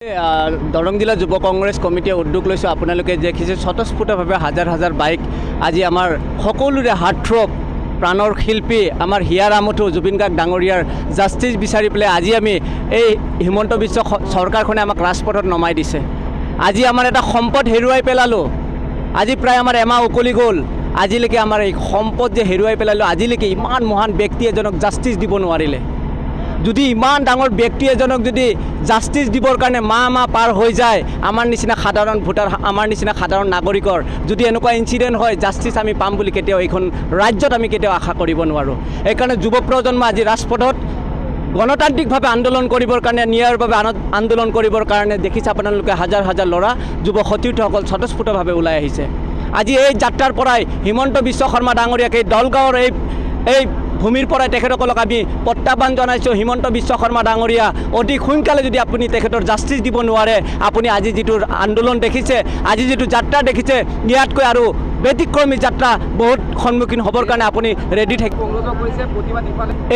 দৰং জিলা যুৱ কংগ্ৰেছ কমিটিয়ে উদ্যোগ লৈছোঁ। আপোনালোকে দেখিছে স্বতঃস্ফূৰ্তভাৱে হাজাৰ হাজাৰ বাইক আজি আমাৰ সকলোৰে হাৰ্টথ্ৰব প্ৰাণৰ শিল্পী আমাৰ হিয়াৰ আমঠু জুবিন গাৰ্গ ডাঙৰীয়াৰ জাষ্টিছ বিচাৰি পেলাই আজি আমি এই হিমন্ত বিশ্ব চৰকাৰখনে আমাক ৰাজপথত নমাই দিছে। আজি আমাৰ এটা সম্পদ হেৰুৱাই পেলালোঁ। আজি প্ৰায় আমাৰ এমাহ উকলি গ'ল। আজিলৈকে আমাৰ এই সম্পদ যে হেৰুৱাই পেলালোঁ, আজিলৈকে ইমান মহান ব্যক্তি এজনক জাষ্টিছ দিব নোৱাৰিলে। যদি ইমান ডাঙৰ ব্যক্তি এজনক যদি জাষ্টিছ দিবৰ কাৰণে মাহ পাৰ হৈ যায়, আমাৰ নিচিনা সাধাৰণ ভোটাৰ, আমাৰ নিচিনা সাধাৰণ নাগৰিকৰ যদি এনেকুৱা ইনচিডেণ্ট হয়, জাষ্টিছ আমি পাম বুলি কেতিয়াও এইখন ৰাজ্যত আমি কেতিয়াও আশা কৰিব নোৱাৰোঁ। সেইকাৰণে যুৱ প্ৰজন্ম আজি ৰাজপথত গণতান্ত্ৰিকভাৱে আন্দোলন কৰিবৰ কাৰণে, ন্যায়ৰ বাবে আন্দোলন কৰিবৰ কাৰণে দেখিছে আপোনালোকে হাজাৰ হাজাৰ ল'ৰা যুৱ সতীৰ্থসকল স্বতঃস্ফূৰ্তভাৱে ওলাই আহিছে। আজি এই যাত্ৰাৰ পৰাই হিমন্ত বিশ্ব শৰ্মা ডাঙৰীয়াক এই দলগাঁৱৰ এই ভূমিৰ পৰাই তেখেতসকলক আমি প্ৰত্যাহ্বান জনাইছোঁ। হিমন্ত বিশ্ব শৰ্মা ডাঙৰীয়া অতি সোনকালে যদি আপুনি তেখেতৰ জাষ্টিছ দিব নোৱাৰে, আপুনি আজি যিটো আন্দোলন দেখিছে, আজি যিটো যাত্ৰা দেখিছে, ইয়াতকৈ আৰু ব্যতিক্ৰমী যাত্ৰা বহুত সন্মুখীন হ'বৰ কাৰণে আপুনি ৰেডি থাকিব।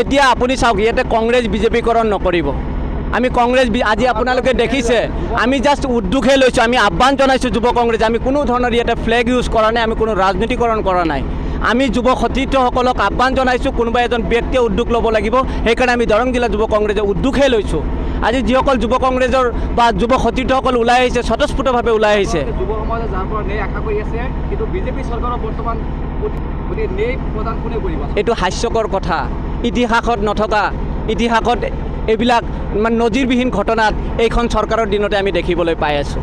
এতিয়া আপুনি চাওক, ইয়াতে কংগ্ৰেছ বিজেপিকৰণ নকৰিব। আমি কংগ্ৰেছ আজি আপোনালোকে দেখিছে, আমি জাষ্ট উদ্যোগহে লৈছোঁ, আমি আহ্বান জনাইছোঁ যুৱ কংগ্ৰেছ। আমি কোনো ধৰণৰ ইয়াতে ফ্লেগ ইউজ কৰা নাই, আমি কোনো ৰাজনীতিকৰণ কৰা নাই। আমি যুৱ সতীৰ্থসকলক আহ্বান জনাইছোঁ, কোনোবা এজন ব্যক্তিয়ে উদ্যোগ ল'ব লাগিব। সেইকাৰণে আমি দৰং জিলা যুৱ কংগ্ৰেছে উদ্যোগহে লৈছোঁ। আজি যিসকল যুৱ কংগ্ৰেছৰ বা যুৱ সতীৰ্থসকল ওলাই আহিছে, স্বতঃস্ফূৰ্তভাৱে ওলাই আহিছে। যুৱ সমাজে যাৰ পৰা ন্যায় আশা কৰি আছে, কিন্তু বিজেপি চৰকাৰৰ বৰ্তমান ন্যায় প্ৰদান কোনে কৰিব? এইটো হাস্যকৰ কথা। ইতিহাসত নথকা, ইতিহাসত এইবিলাক মানে নজিৰবিহীন ঘটনাত এইখন চৰকাৰৰ দিনতে আমি দেখিবলৈ পাই আছোঁ।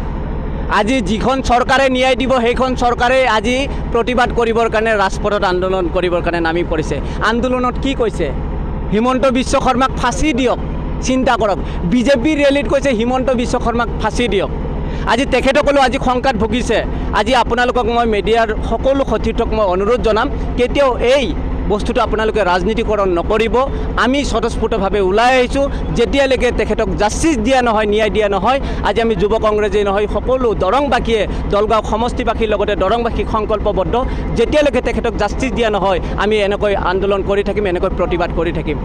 আজি যিখন চৰকাৰে ন্যায় দিব, সেইখন চৰকাৰে আজি প্ৰতিবাদ কৰিবৰ কাৰণে ৰাজপথত আন্দোলন কৰিবৰ কাৰণে নামি পৰিছে। আন্দোলনত কি কৈছে? হিমন্ত বিশ্ব শৰ্মাক ফাঁচি দিয়ক। চিন্তা কৰক, বিজেপিৰ ৰেলীত কৈছে হিমন্ত বিশ্ব শৰ্মাক ফাঁচি দিয়ক। আজি তেখেতসকলো আজি শংকাত ভুগিছে। আজি আপোনালোকক মই মিডিয়াৰ সকলো সতীৰ্থক মই অনুৰোধ জনাম, কেতিয়াও এই বস্তুটো আপোনালোকে ৰাজনীতিকৰণ নকৰিব। আমি স্বতঃস্ফূৰ্তভাৱে ওলাই আহিছোঁ। যেতিয়ালৈকে তেখেতক জাষ্টিছ দিয়া নহয়, ন্যায় দিয়া নহয়, আজি আমি যুৱ কংগ্ৰেছেই নহয়, সকলো দৰংবাসীয়ে, দলগাঁও সমষ্টিবাসীৰ লগতে দৰংবাসী সংকল্পবদ্ধ। যেতিয়ালৈকে তেখেতক জাষ্টিছ দিয়া নহয়, আমি এনেকৈ আন্দোলন কৰি থাকিম, এনেকৈ প্ৰতিবাদ কৰি থাকিম।